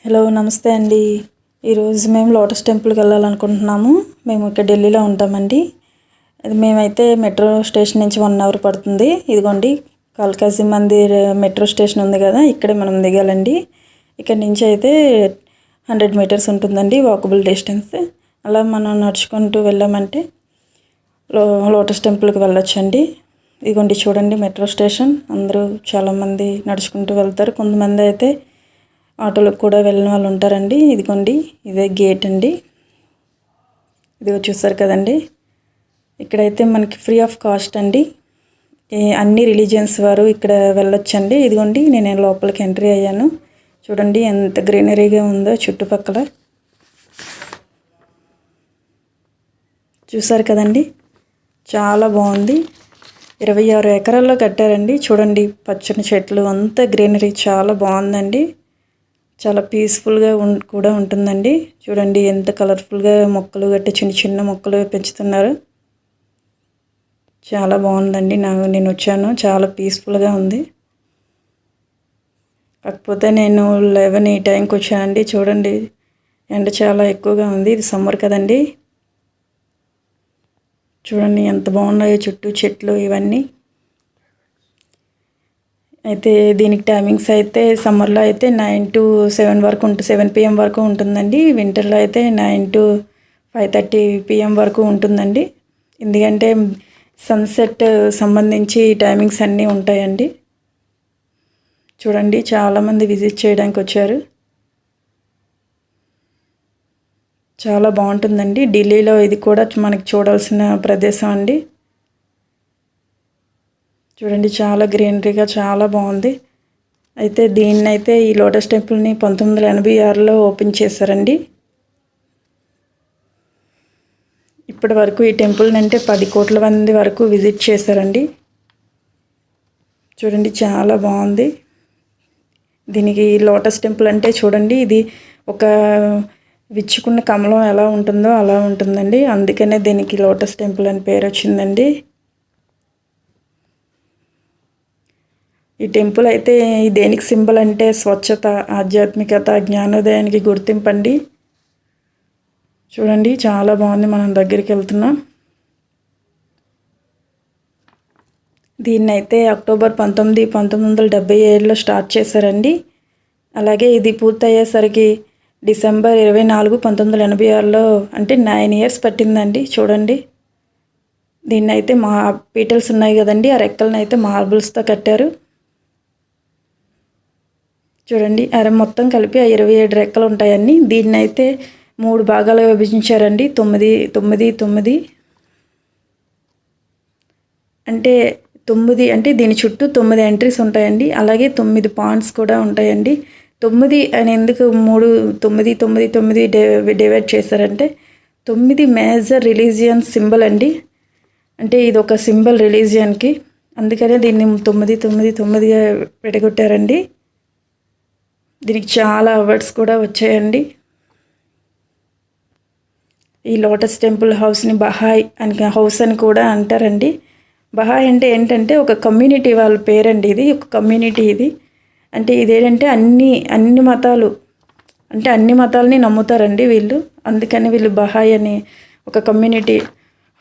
Hello నమస్తే అండి. ఈరోజు మేము లోటస్ టెంపుల్కి వెళ్ళాలనుకుంటున్నాము. మేము ఇక్కడ ఢిల్లీలో ఉంటామండి. మేమైతే మెట్రో స్టేషన్ నుంచి 1 అవర్ పడుతుంది. ఇదిగోండి కాళికాజీ మందిర్ మెట్రో స్టేషన్ ఉంది కదా, ఇక్కడే మనం దిగాలండి. ఇక్కడ నుంచి అయితే 100 మీటర్స్ ఉంటుందండి వాకబుల్ డిస్టెన్స్. అలా మనం నడుచుకుంటూ వెళ్ళామంటే లోటస్ టెంపుల్కి వెళ్ళొచ్చండి. ఇదిగోండి చూడండి మెట్రో స్టేషన్. అందరూ చాలామంది నడుచుకుంటూ వెళ్తారు, కొంతమంది అయితే ఆటోలకు కూడా వెళ్ళిన వాళ్ళు ఉంటారండి. ఇదిగోండి ఇదే గేట్ అండి. ఇదిగో చూసారు కదండి. ఇక్కడైతే మనకి ఫ్రీ ఆఫ్ కాస్ట్ అండి. అన్ని రిలీజియన్స్ వారు ఇక్కడ వెళ్ళొచ్చండి. ఇదిగోండి నేను లోపలికి ఎంట్రీ అయ్యాను. చూడండి ఎంత గ్రీనరీగా ఉందో చుట్టుపక్కల. చూసారు కదండి, చాలా బాగుంది. 26 ఎకరాల్లో కట్టారండి. చూడండి పచ్చని చెట్లు, అంతా గ్రీనరీ చాలా బాగుందండి. చాలా పీస్ఫుల్గా కూడా ఉంటుందండి. చూడండి ఎంత కలర్ఫుల్గా మొక్కలు గట్టి చిన్న చిన్న మొక్కలు పెంచుతున్నారు. చాలా బాగుందండి. నేను వచ్చాను, చాలా పీస్ఫుల్గా ఉంది. కాకపోతే నేను 11 ఈ టైంకి వచ్చానండి. చూడండి ఎండ చాలా ఎక్కువగా ఉంది. ఇది సమ్మర్ కదండి. చూడండి ఎంత బాగున్నాయో చుట్టూ చెట్లు ఇవన్నీ. అయితే దీనికి టైమింగ్స్ అయితే సమ్మర్లో అయితే 9 to 7 వరకు 7 PM వరకు ఉంటుందండి. వింటర్లో అయితే 9 to 5:30 PM వరకు ఉంటుందండి. ఎందుకంటే సన్సెట్ సంబంధించి టైమింగ్స్ అన్నీ ఉంటాయండి. చూడండి చాలామంది విజిట్ చేయడానికి వచ్చారు. చాలా బాగుంటుందండి. ఢిల్లీలో ఇది కూడా మనకి చూడాల్సిన ప్రదేశం అండి. చూడండి చాలా గ్రీనరీగా చాలా బాగుంది. అయితే దీన్నైతే ఈ లోటస్ టెంపుల్ని 1986లో ఓపెన్ చేశారండి. ఇప్పటి వరకు ఈ టెంపుల్ని అంటే 10 కోట్ల మంది వరకు విజిట్ చేశారండి. చూడండి చాలా బాగుంది. దీనికి లోటస్ టెంపుల్ అంటే చూడండి, ఇది ఒక విచ్చుకున్న కమలం ఎలా ఉంటుందో అలా ఉంటుందండి. అందుకనే దీనికి లోటస్ టెంపుల్ అని పేరు వచ్చిందండి. ఈ టెంపుల్ అయితే దేనికి సింబల్ అంటే స్వచ్ఛత, ఆధ్యాత్మికత, జ్ఞానోదయానికి గుర్తింపు అండి. చూడండి చాలా బాగుంది. మనం దగ్గరికి వెళ్తున్నాం. దీన్నైతే అక్టోబర్ 19, 1977లో స్టార్ట్ చేశారండి. అలాగే ఇది పూర్తయ్యేసరికి డిసెంబర్ 24, 1986లో అంటే 9 years పట్టిందండి. చూడండి దీన్నైతే పీటల్స్ ఉన్నాయి కదండి, ఆ రెక్కలను అయితే మార్బుల్స్తో కట్టారు. చూడండి మొత్తం కలిపి 27 రెక్కలు ఉంటాయండి. దీన్ని అయితే 3 భాగాలుగా విభజించారండి. 9, 9, 9 అంటే 9 అంటే దీని చుట్టూ 9 ఎంట్రీస్ ఉంటాయండి. అలాగే 9 పాయింట్స్ కూడా ఉంటాయండి. 9 అని ఎందుకు 3, 9, 9, 9 డివైడ్ చేశారంటే 9 మేజర్ రిలీజియన్ సింబల్ అండి. అంటే ఇది ఒక సింబల్ రిలీజియన్కి, అందుకనే దీన్ని 9, 9, 9గా విడగొట్టారండి. దీనికి చాలా అవార్డ్స్ కూడా వచ్చాయండి. ఈ లోటస్ టెంపుల్ హౌస్ని బహాయ్ హౌస్ అని కూడా అంటారండి. బహాయ్ అంటే ఏంటంటే ఒక కమ్యూనిటీ వాళ్ళ పేరండి. ఇది ఒక కమ్యూనిటీ. ఇది అంటే ఇదేంటంటే అన్ని మతాలు అంటే అన్ని మతాలని నమ్ముతారండి వీళ్ళు. అందుకని వీళ్ళు బహాయ్ అని ఒక కమ్యూనిటీ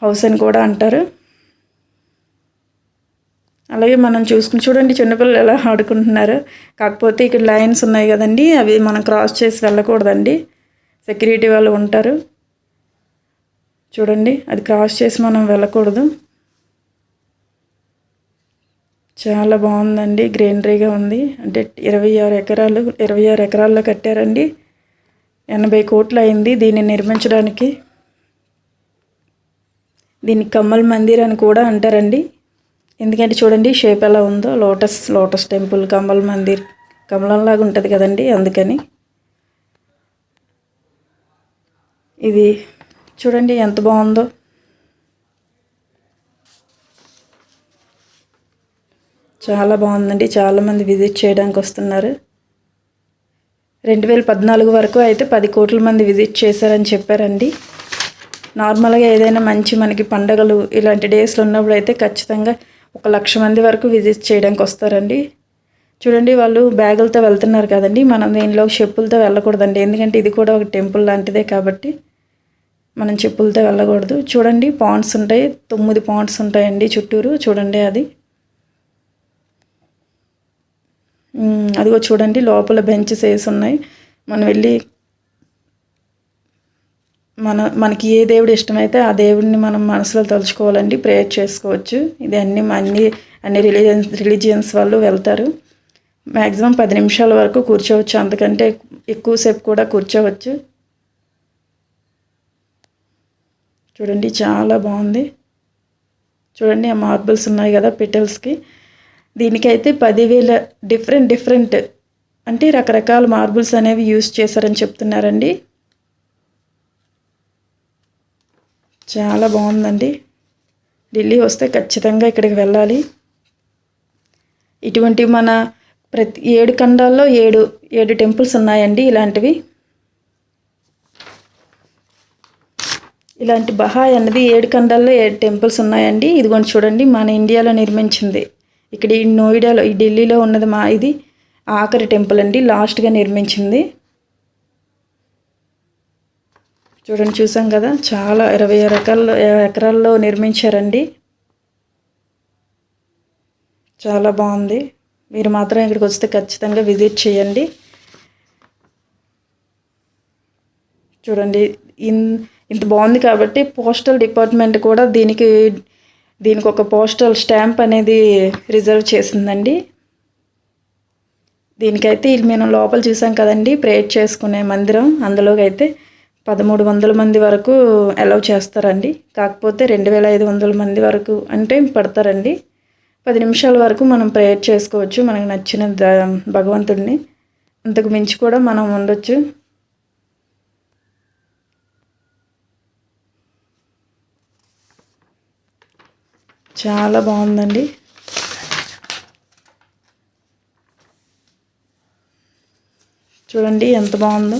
హౌస్ అని కూడా అంటారు. అలాగే మనం చూడండి చిన్నపిల్లలు ఎలా ఆడుకుంటున్నారు. కాకపోతే ఇక్కడ లైన్స్ ఉన్నాయి కదండి, అవి మనం క్రాస్ చేసి వెళ్ళకూడదండి. సెక్యూరిటీ వాళ్ళు ఉంటారు. చూడండి అది క్రాస్ చేసి మనం వెళ్ళకూడదు. చాలా బాగుందండి, గ్రీనరీగా ఉంది. అంటే 26 ఎకరాల్లో కట్టారండి. 80 కోట్లు అయింది దీన్ని నిర్మించడానికి. దీన్ని కమల్ మందిర్ అని కూడా అంటారండి. ఎందుకంటే చూడండి షేప్ ఎలా ఉందో, లోటస్ టెంపుల్, కమల్ మందిర్ కమలంలాగా ఉంటుంది కదండి, అందుకని. ఇది చూడండి ఎంత బాగుందో. చాలా బాగుందండి. చాలామంది విజిట్ చేయడానికి వస్తున్నారు. 2014 వరకు అయితే 10 కోట్ల మంది విజిట్ చేశారని చెప్పారండి. నార్మల్గా ఏదైనా మనకి పండగలు ఇలాంటి డేస్లో ఉన్నప్పుడు అయితే ఖచ్చితంగా 1 లక్ష మంది వరకు విజిట్ చేయడానికి వస్తారండి. చూడండి వాళ్ళు బ్యాగులతో వెళ్తున్నారు కదండి. మనం దీనిలో చెప్పులతో వెళ్ళకూడదండి, ఎందుకంటే ఇది కూడా ఒక టెంపుల్ లాంటిదే కాబట్టి మనం చెప్పులతో వెళ్ళకూడదు. చూడండి పాండ్స్ ఉంటాయి, 9 పాండ్స్ ఉంటాయండి చుట్టూరు. చూడండి అది అదిగో చూడండి లోపల బెంచెస్ వేసి ఉన్నాయి. మనం వెళ్ళి మనకి ఏ దేవుడు ఇష్టమైతే ఆ దేవుడిని మనం మనసులో తలుచుకోవాలండి, ప్రేయర్ చేసుకోవచ్చు. ఇది అన్ని రిలీజియన్స్ వాళ్ళు వెళ్తారు. మ్యాక్సిమం 10 నిమిషాల వరకు కూర్చోవచ్చు, అంతకంటే ఎక్కువసేపు కూడా కూర్చోవచ్చు. చూడండి చాలా బాగుంది. చూడండి ఆ మార్బుల్స్ ఉన్నాయి కదా పెటల్స్కి, దీనికైతే 10,000 డిఫరెంట్ అంటే రకరకాల మార్బుల్స్ అనేవి యూస్ చేశారని చెప్తున్నారండి. చాలా బాగుందండి. ఢిల్లీ వస్తే ఖచ్చితంగా ఇక్కడికి వెళ్ళాలి. ఇటువంటి మన ప్రతి 7 ఖండాల్లో 7 టెంపుల్స్ ఉన్నాయండి ఇలాంటివి. ఇలాంటి బహాయ్ అన్నది 7 ఖండాల్లో 7 టెంపుల్స్ ఉన్నాయండి. ఇదిగోండి చూడండి మన ఇండియాలో నిర్మించింది. ఇక్కడ ఈ నోయిడాలో ఈ ఢిల్లీలో ఉన్నది ఇది ఆఖరి టెంపుల్ అండి, లాస్ట్గా నిర్మించింది. చూడండి చూసాం కదా, చాలా 20 ఎకరాల్లో నిర్మించారండి. చాలా బాగుంది. మీరు మాత్రం ఇక్కడికి వస్తే ఖచ్చితంగా విజిట్ చేయండి. చూడండి ఇంత బాగుంది కాబట్టి పోస్టల్ డిపార్ట్మెంట్ కూడా దీనికి ఒక పోస్టల్ స్టాంప్ అనేది రిజర్వ్ చేసిందండి. దీనికైతే మనం లోపల చూసాం కదండి, ప్రేయర్ చేసుకునే మందిరం, అందులోకి అయితే 1,300 మంది వరకు అలౌ చేస్తారండి. కాకపోతే 2,500 మంది వరకు అంటే పడతారండి. 10 నిమిషాల వరకు మనం ప్రేయర్ చేసుకోవచ్చు మనకు నచ్చిన భగవంతుడిని. అంతకు మించి కూడా మనం ఉండొచ్చు. చాలా బాగుందండి. చూడండి ఎంత బాగుందో.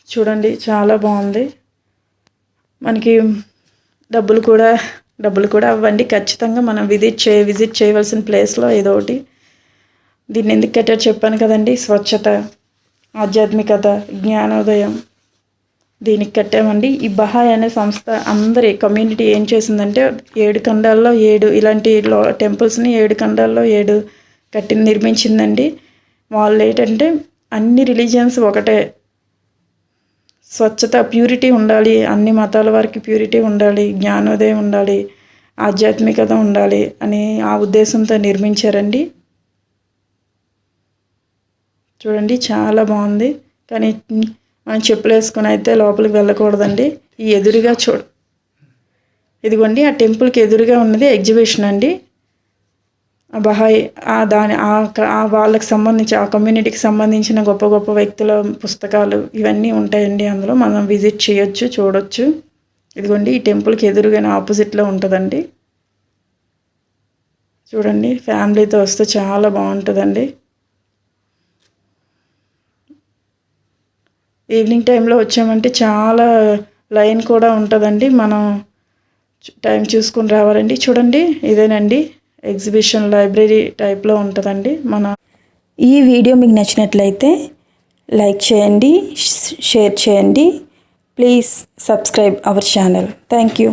చూడండి చాలా బాగుంది. మనకి డబ్బులు కూడా అవ్వండి. ఖచ్చితంగా మనం విజిట్ చేయవలసిన ప్లేస్లో ఏదో ఒకటి. దీన్ని ఎందుకు కట్టారు చెప్పాను కదండి, స్వచ్ఛత, ఆధ్యాత్మికత, జ్ఞానోదయం, దీనికి కట్టామండి. ఈ బహాయ్ అనే సంస్థ అందరి కమ్యూనిటీ ఏం చేసిందంటే 7 ఖండాల్లో 7 ఇలాంటి టెంపుల్స్ని 7 ఖండాల్లో 7 నిర్మించిందండి. వాళ్ళు ఏంటంటే అన్ని రిలీజియన్స్ ఒకటే, స్వచ్ఛత, ప్యూరిటీ ఉండాలి, అన్ని మతాల వారికి ప్యూరిటీ ఉండాలి, జ్ఞానోదయం ఉండాలి, ఆధ్యాత్మికత ఉండాలి అని ఆ ఉద్దేశంతో నిర్మించారండి. చూడండి చాలా బాగుంది. కానీ మనం చెప్పులు వేసుకొని అయితే లోపలికి వెళ్ళకూడదండి. ఈ ఎదురుగా ఇదిగోండి ఆ టెంపుల్కి ఎదురుగా ఉన్నది ఎగ్జిబిషన్ అండి. బహాయ్ వాళ్ళకి సంబంధించి ఆ కమ్యూనిటీకి సంబంధించిన గొప్ప గొప్ప వ్యక్తుల పుస్తకాలు ఇవన్నీ ఉంటాయండి. అందులో మనం విజిట్ చేయొచ్చు, చూడొచ్చు. ఇదిగోండి ఈ టెంపుల్కి ఎదురుగానే ఆపోజిట్లో ఉంటుందండి. చూడండి ఫ్యామిలీతో వస్తే చాలా బాగుంటుందండి. ఈవినింగ్ టైంలో వచ్చామంటే చాలా లైన్ కూడా ఉంటుందండి. మనం టైం చూసుకుని రావాలండి. చూడండి ఇదేనండి ఎగ్జిబిషన్ లైబ్రరీ టైప్లో ఉంటుందండి. ఈ వీడియో మీకు నచ్చినట్లయితే లైక్ చేయండి, షేర్ చేయండి. Please subscribe our channel. Thank you.